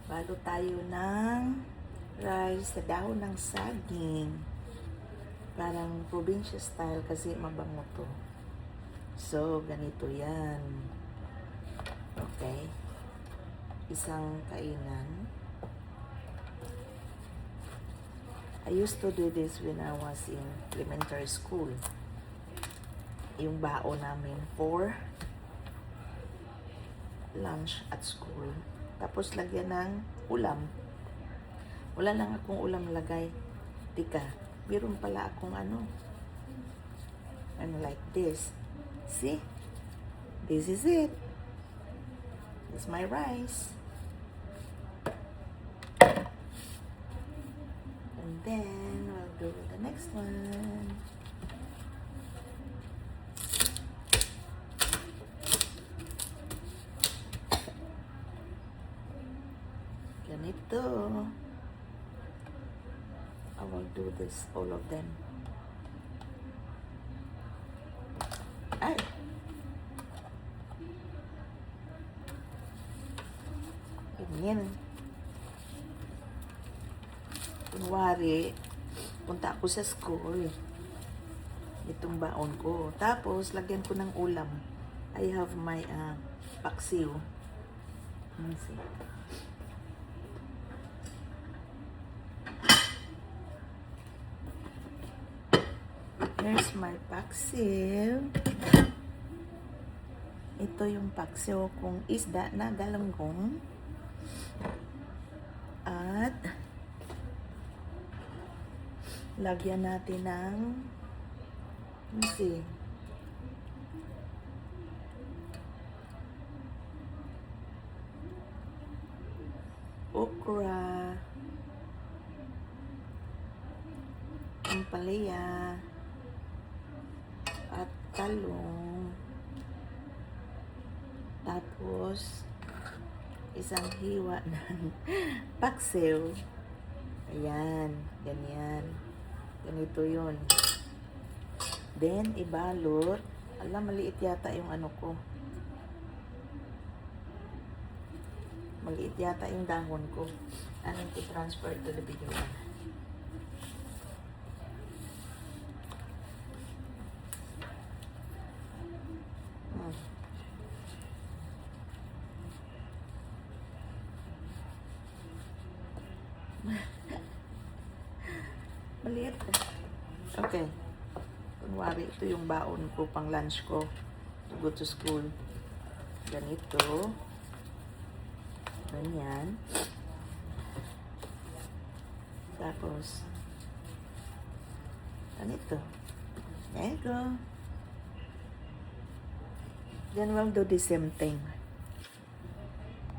Bago tayo ng rice sa dahon ng saging. Parang probinsya style kasi mabango to. So, ganito yan. Okay. Isang kainan. I used to do this when I was in elementary school. Yung baon namin for lunch at school. Tapos lagyan ng ulam. Wala lang akong ulam lagay. Tika, meron pala akong ano. Like this. See? This is it. It's my rice. And then, I'll do the next one. Ganito. I will do this, all of them. Ay! Ganyan. Kunwari, punta ako sa school. Itong baon ko. Tapos, lagyan ko ng ulam. I have my paksiw. Let's see. Here's my paksiw. Ito yung paksiw kong isda na galunggong. At lagyan natin ng let's see. Okra. Ampalaya. At talong. Tapos isang hiwa ng paksiw. Ayan, ganyan. Ganito yun. Then, ibalot. Alam, maliit yata yung ano ko. Maliit yata yung dahon ko. Anong i-transfer to the video na. Maliit. Okay. Kunwari, ito yung baon ko pang lunch ko to go to school. Ganito. Ganyan. Tapos, ganito. There you go. Then we'll do the same thing.